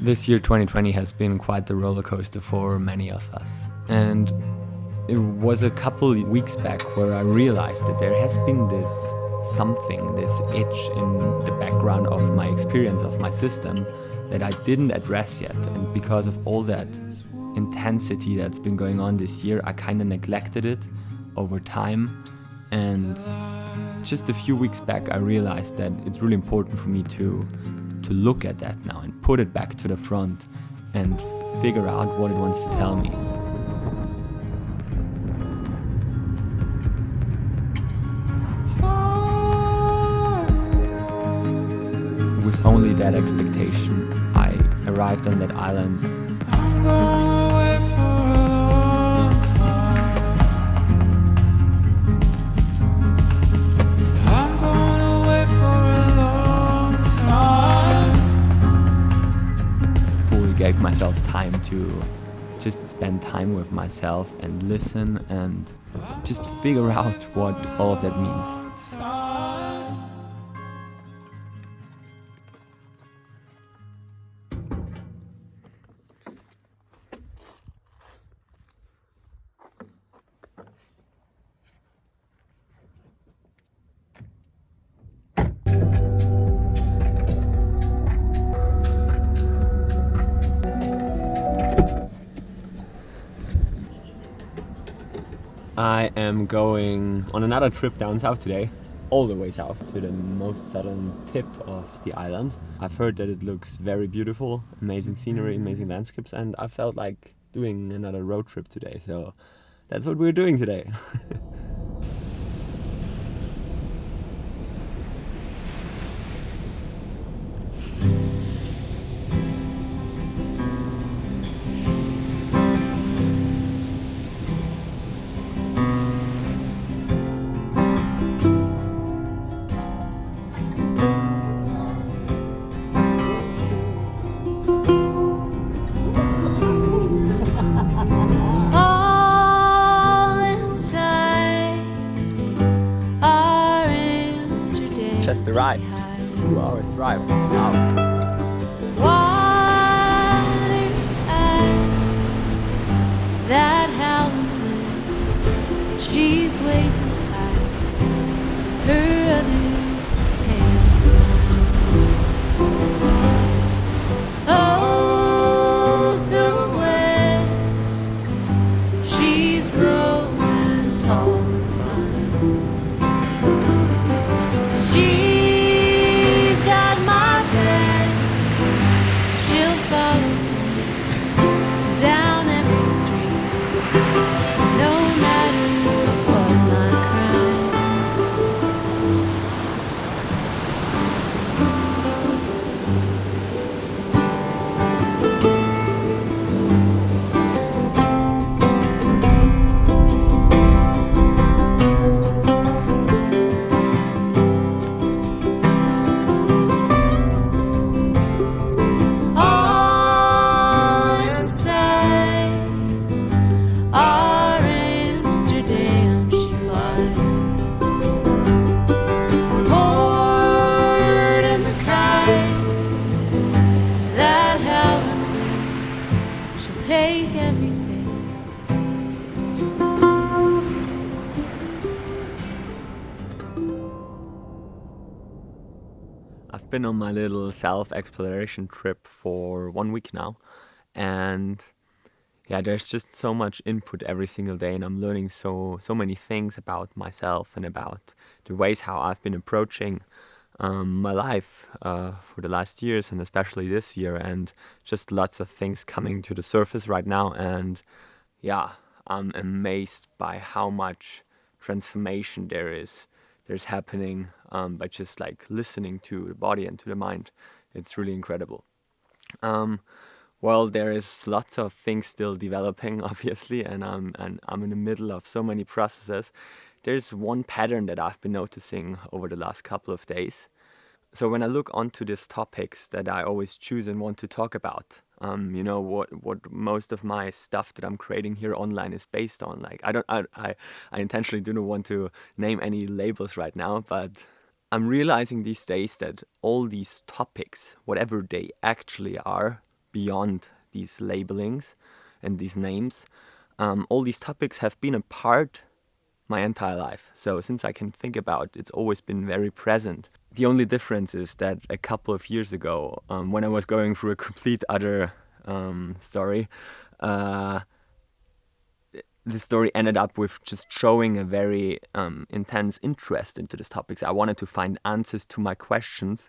This year 2020 has been quite the roller coaster for many of us. And it was a couple weeks back where I realized that there has been this something, this itch in the background of my experience, of my system, that I didn't address yet. And because of all that intensity that's been going on this year, I kind of neglected it over time. And just a few weeks back, I realized that it's really important for me to look at that now and put it back to the front and figure out what it wants to tell me. With only that expectation, I arrived on that island. Gave myself time to just spend time with myself and listen and just figure out what all of that means. I am going on another trip down south today, all the way south to the most southern tip of the island. I've heard that it looks very beautiful, amazing scenery, amazing landscapes, and I felt like doing another road trip today, so that's what we're doing today. Just arrived. 2 hours drive. Wow. That Helen, she's waiting by her other hands. Oh, silhouette, she's growing tall and fine. She's got my back, she'll follow me down every street, no matter what my crime. All inside our Amsterdam she flies, poured in the kites that Helen, she'll take everything. I've been on my little self-exploration trip for 1 week now, and yeah, there's just so much input every single day, and I'm learning so many things about myself and about the ways how I've been approaching my life for the last years, and especially this year, and just lots of things coming to the surface right now. And yeah, I'm amazed by how much transformation there's happening by just like listening to the body and to the mind. It's really incredible. Well, there is lots of things still developing, obviously, and I'm in the middle of so many processes. There's one pattern that I've been noticing over the last couple of days. So when I look onto these topics that I always choose and want to talk about, what most of my stuff that I'm creating here online is based on. Like I intentionally do not want to name any labels right now, but I'm realizing these days that all these topics, whatever they actually are, beyond these labelings and these names. All these topics have been a part my entire life. So since I can think about, it's always been very present. The only difference is that a couple of years ago, when I was going through a complete other story, the story ended up with just showing a very intense interest into these topics. I wanted to find answers to my questions,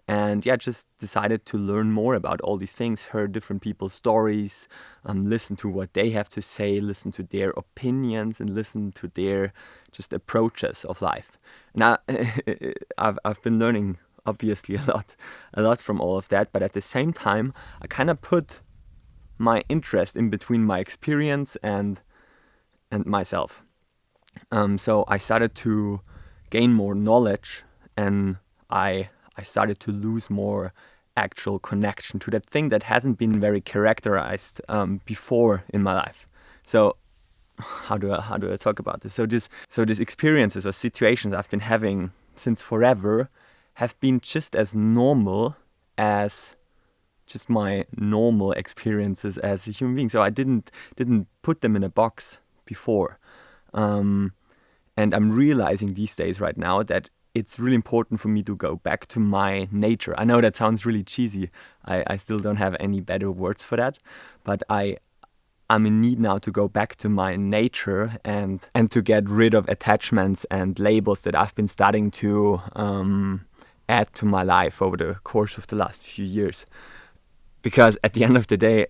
and just decided to learn more about all these things, heard different people's stories, listen to what they have to say, listen to their opinions, and listen to their just approaches of life. Now, I've been learning obviously a lot from all of that, but at the same time, I kind of put my interest in between my experience and myself. So I started to gain more knowledge, and I started to lose more actual connection to that thing that hasn't been very characterized before in my life. So how do I talk about this? So these experiences or situations I've been having since forever have been just as normal as just my normal experiences as a human being. So I didn't put them in a box before. And I'm realizing these days right now that it's really important for me to go back to my nature. I know that sounds really cheesy. I still don't have any better words for that, but I'm in need now to go back to my nature and to get rid of attachments and labels that I've been starting to add to my life over the course of the last few years. Because at the end of the day,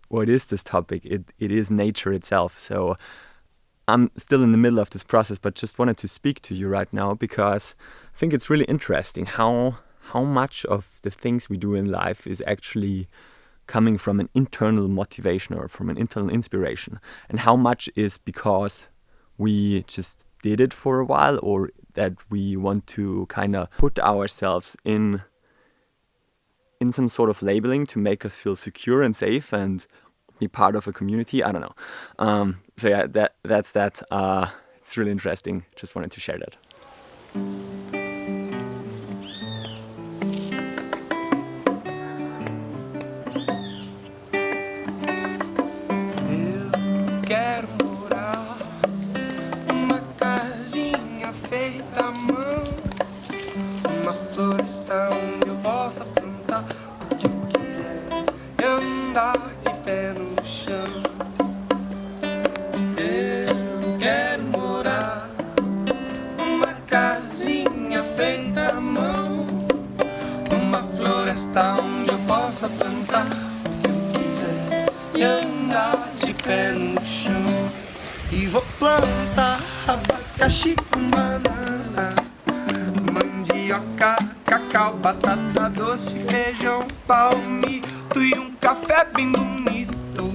what is this topic? It is nature itself. So I'm still in the middle of this process, but just wanted to speak to you right now because I think it's really interesting how much of the things we do in life is actually coming from an internal motivation or from an internal inspiration, and how much is because we just did it for a while, or that we want to kind of put ourselves in some sort of labeling to make us feel secure and safe and be part of a community. I don't know. So yeah, that's that. It's really interesting. Just wanted to share that. Eu quero morar numa casinha feita à mão, uma floresta onde eu possa plantar o que eu quiser e andar de pé no chão. Eu quero morar numa casinha feita à mão, uma floresta onde eu possa plantar o que eu quiser e andar de pé no chão. E vou plantar abacaxi com banana, mandioca, cacau, batata doce, feijão, palmito e um café bem bonito,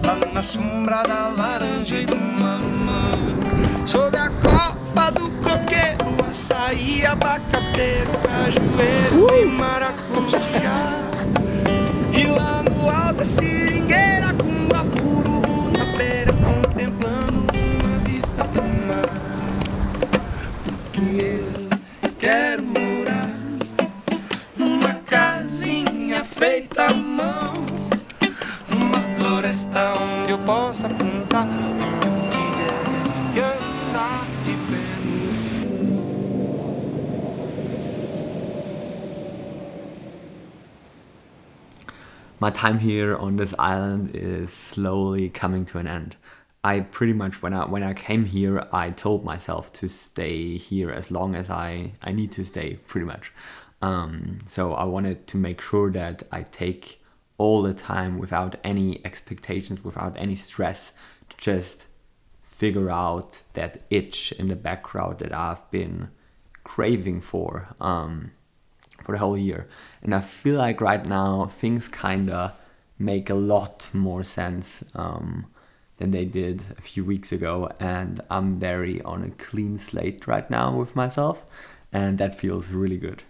lá na sombra da laranja e do mamão. Sob a copa do coqueiro, açaí, abacateiro, cajueiro e maracujá. E lá no alto da seringueira, com bafuru na beira, contemplando uma vista do mar. Porque eu quero morar numa casinha feita à mão, numa floresta onde eu possa plantar o que eu quiser e andar de pé no chão. My time here on this island is slowly coming to an end. I pretty much, when I came here, I told myself to stay here as long as I need to stay, pretty much. So I wanted to make sure that I take all the time without any expectations, without any stress, to just figure out that itch in the background that I've been craving for the whole year. And I feel like right now things kinda make a lot more sense than they did a few weeks ago, and I'm very on a clean slate right now with myself, and that feels really good.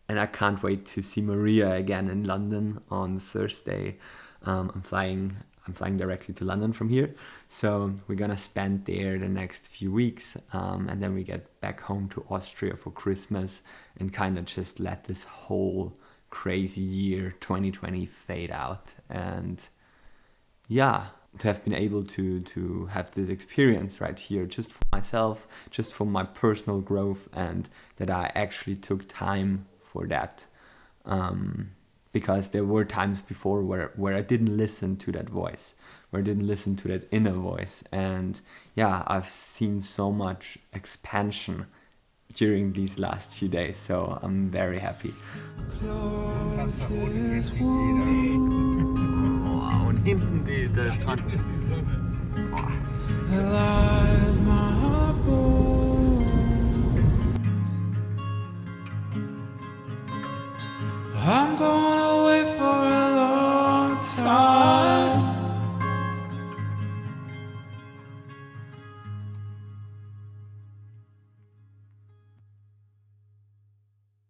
And I can't wait to see Maria again in London on Thursday. I'm flying directly to London from here, so we're gonna spend there the next few weeks, and then we get back home to Austria for Christmas and kind of just let this whole crazy year 2020 fade out. And yeah, to have been able to have this experience right here, just for myself, just for my personal growth, and that I actually took time for that. Because there were times before where I didn't listen to that voice, where I didn't listen to that inner voice. And yeah, I've seen so much expansion during these last few days, so I'm very happy. Alive